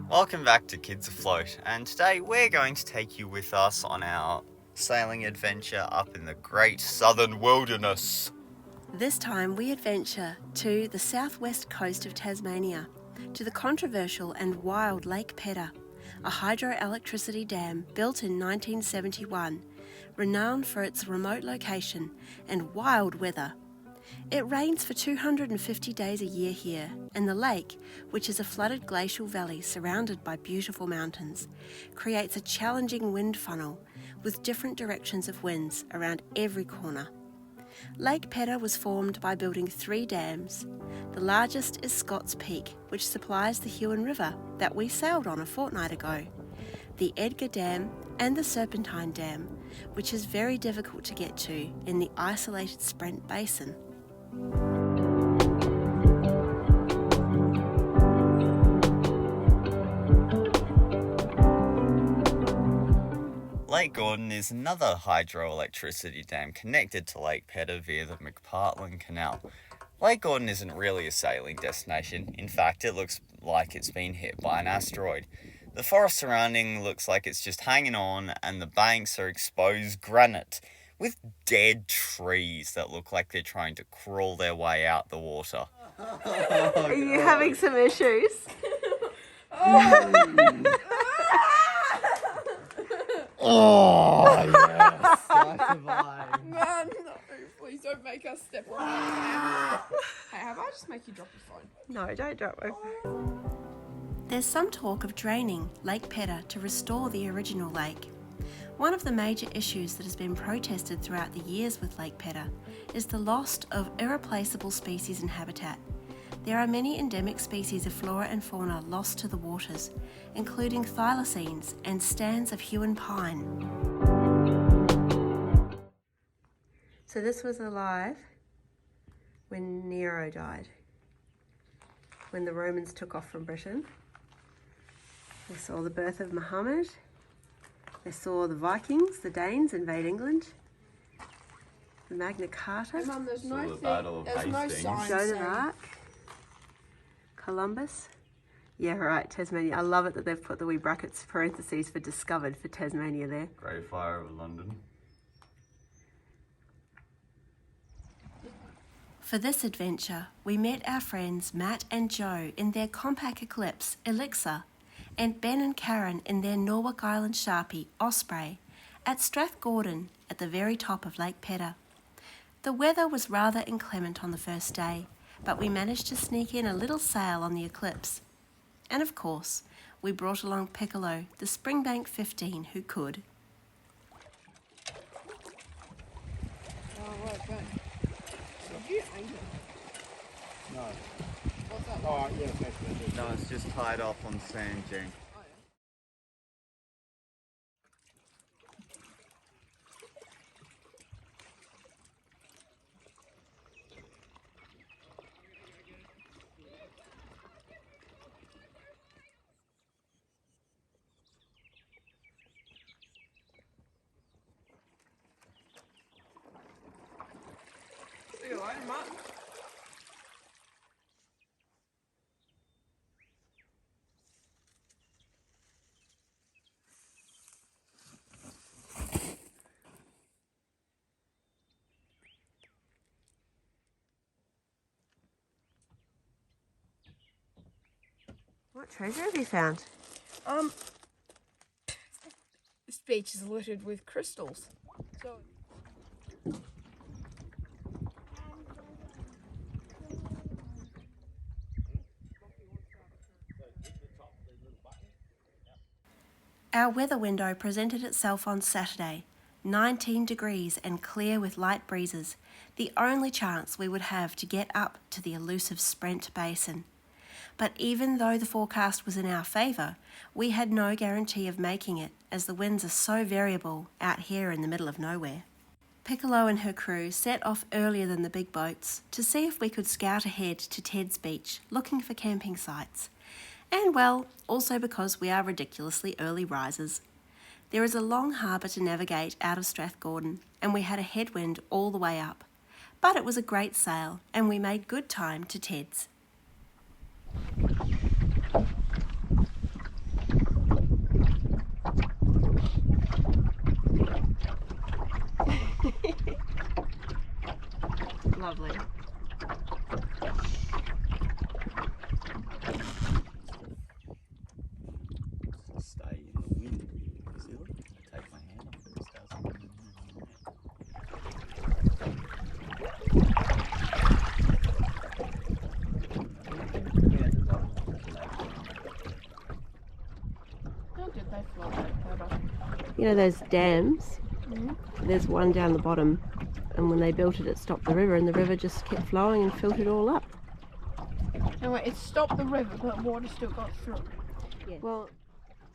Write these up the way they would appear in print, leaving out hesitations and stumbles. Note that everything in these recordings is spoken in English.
Welcome back to Kids Afloat, and today we're going to take you with us on our sailing adventure up in the great southern wilderness. This time we adventure to the southwest coast of Tasmania, to the controversial and wild Lake Pedder, a hydroelectricity dam built in 1971, renowned for its remote location and wild weather. It rains for 250 days a year here, and the lake, which is a flooded glacial valley surrounded by beautiful mountains, creates a challenging wind funnel with different directions of winds around every corner. Lake Pedder was formed by building 3 dams. The largest is Scott's Peak, which supplies the Huon River that we sailed on a fortnight ago, the Edgar Dam and the Serpentine Dam, which is very difficult to get to in the isolated Sprent Basin. Lake Gordon is another hydroelectricity dam connected to Lake Pedder via the McPartland Canal. Lake Gordon isn't really a sailing destination. In fact, it looks like it's been hit by an asteroid. The forest surrounding looks like it's just hanging on, and the banks are exposed granite with dead trees that look like they're trying to crawl their way out the water. Are you having some issues? Oh, yes, I survived. Man, no, please don't make us step on it. Hey, how about I just make you drop your phone? No, don't drop it. There's some talk of draining Lake Pedder to restore the original lake. One of the major issues that has been protested throughout the years with Lake Pedder is the loss of irreplaceable species and habitat. There are many endemic species of flora and fauna lost to the waters, including thylacines and stands of Huon pine. So this was alive when Nero died, when the Romans took off from Britain. They saw the birth of Muhammad. They saw the Vikings, the Danes, invade England. The Magna Carta. Hey, Mum, there's no the thing. Battle of There's no Hastings. sign Joan of saying. Arc. Columbus. Yeah, right, Tasmania. I love it that they've put the wee brackets, parentheses for discovered for Tasmania there. Great Fire of London. For this adventure, we met our friends Matt and Joe in their Compac Eclipse, Elixir, and Ben and Karen in their Norwalk Island Sharpie, Osprey, at Strathgordon at the very top of Lake Pedder. The weather was rather inclement on the first day, but we managed to sneak in a little sail on the Eclipse. And of course, we brought along Piccolo, the Springbank 15, who could. Oh, right, Ben. Did you anchor? No. What's that? Oh, yeah, that's No, it's just tied off on sand dune. Oh, yeah. See you later, Martin. What treasure have you found? This beach is littered with crystals. So. Our weather window presented itself on Saturday, 19 degrees and clear with light breezes, the only chance we would have to get up to the elusive Sprent Basin. But even though the forecast was in our favour, we had no guarantee of making it, as the winds are so variable out here in the middle of nowhere. Piccolo and her crew set off earlier than the big boats to see if we could scout ahead to Ted's Beach looking for camping sites. And well, also because we are ridiculously early risers. There is a long harbour to navigate out of Strathgordon, and we had a headwind all the way up. But it was a great sail, and we made good time to Ted's. they flood Lake Pedder? You know those dams? Mm-hmm. There's one down the bottom, and when they built it, it stopped the river, and the river just kept flowing and filled it all up. Anyway, it stopped the river, but water still got through. Yeah. Well,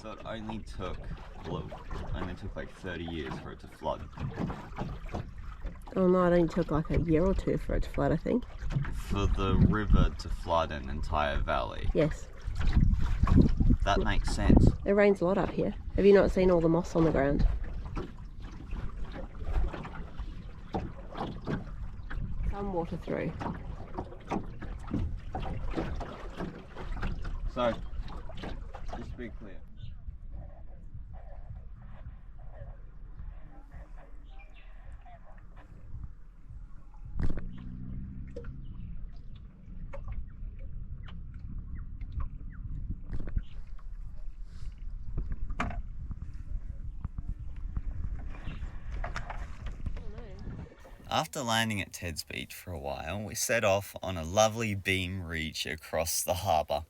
So it only took like 30 years for it to flood. oh no, it only took like a year or two for it to flood, I think. For the river to flood an entire valley. Yes. That makes sense. It rains a lot up here. Have you not seen all the moss on the ground? Some water through. So, just to be clear. After landing at Ted's Beach for a while, we set off on a lovely beam reach across the harbour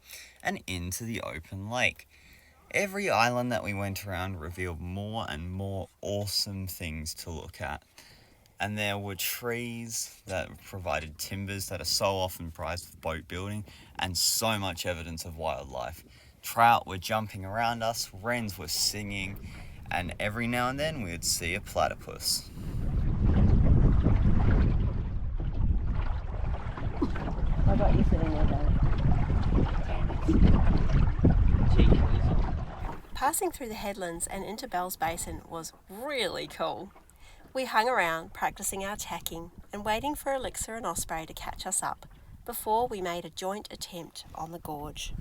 and into the open lake. Every island that we went around revealed more and more awesome things to look at. And there were trees that provided timbers that are so often prized for boat building, and so much evidence of wildlife. Trout were jumping around us, wrens were singing, and every now and then we would see a platypus. I got you sitting there, Dad. Passing through the headlands and into Bell's Basin was really cool. We hung around practicing our tacking and waiting for Elixir and Osprey to catch us up before we made a joint attempt on the gorge.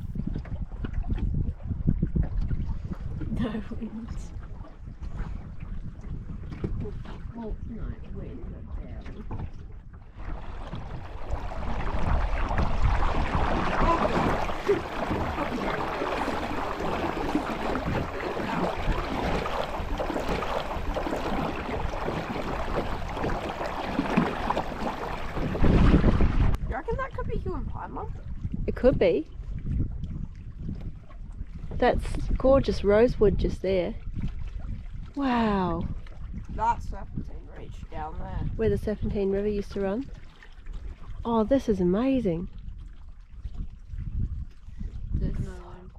No wind. Well, no wind, but barely. You reckon that could be human pine moth? It could be. That's gorgeous rosewood just there. Wow. That's Serpentine Reach down there. Where the Serpentine River used to run. Oh, this is amazing. There's no one.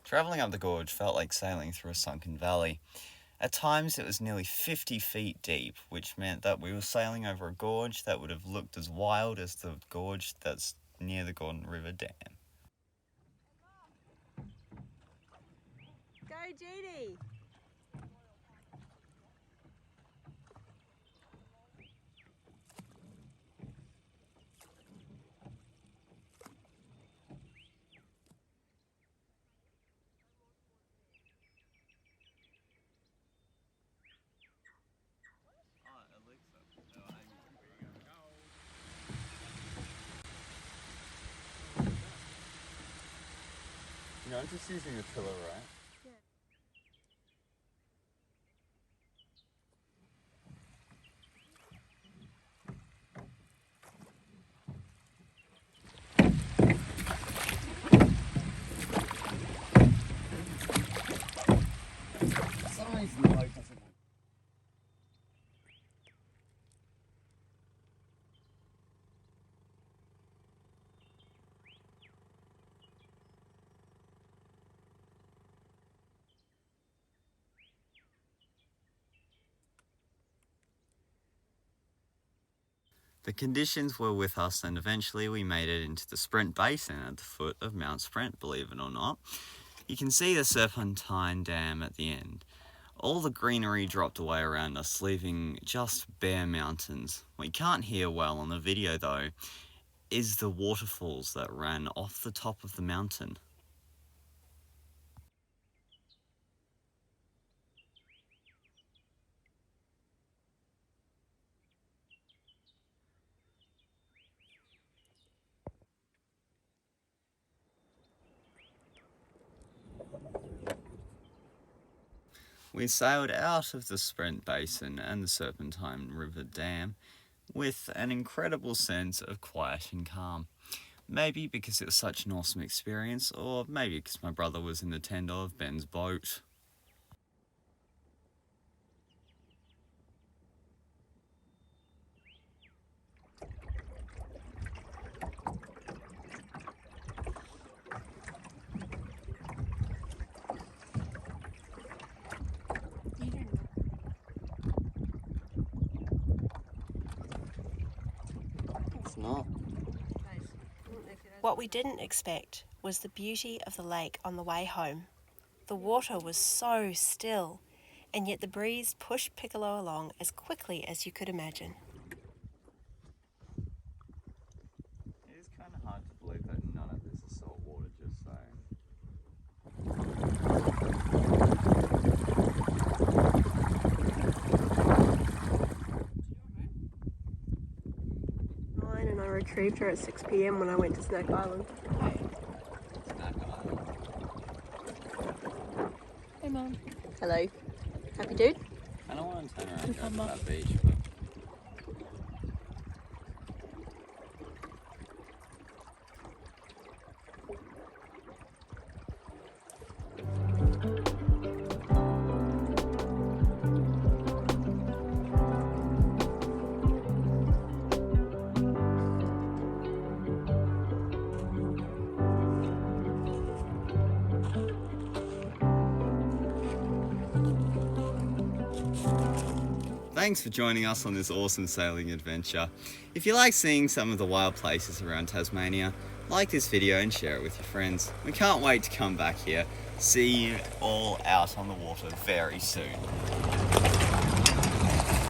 Travelling up the gorge felt like sailing through a sunken valley. At times it was nearly 50 feet deep, which meant that we were sailing over a gorge that would have looked as wild as the gorge that's near the Gordon River Dam. Jeannie. No, I'm just using the tiller, right? Size no, it doesn't. The conditions were with us, and eventually we made it into the Sprent Basin at the foot of Mount Sprent, believe it or not. You can see the Serpentine Dam at the end. All the greenery dropped away around us, leaving just bare mountains. What you can't hear well on the video though is the waterfalls that ran off the top of the mountain. We sailed out of the Sprent Basin and the Serpentine River Dam with an incredible sense of quiet and calm. Maybe because it was such an awesome experience, or maybe because my brother was in the tender of Ben's boat. It's not. What we didn't expect was the beauty of the lake on the way home. The water was so still, and yet the breeze pushed Piccolo along as quickly as you could imagine. It is kind of hard to believe that none of this is salt water, just saying. And I retrieved her at 6 p.m. when I went to Snack Island. Hey, Mum. Hello. Happy dude? I don't want to turn around and go to that beach, but... Thanks for joining us on this awesome sailing adventure. If you like seeing some of the wild places around Tasmania, like this video and share it with your friends. We can't wait to come back here. See you all out on the water very soon.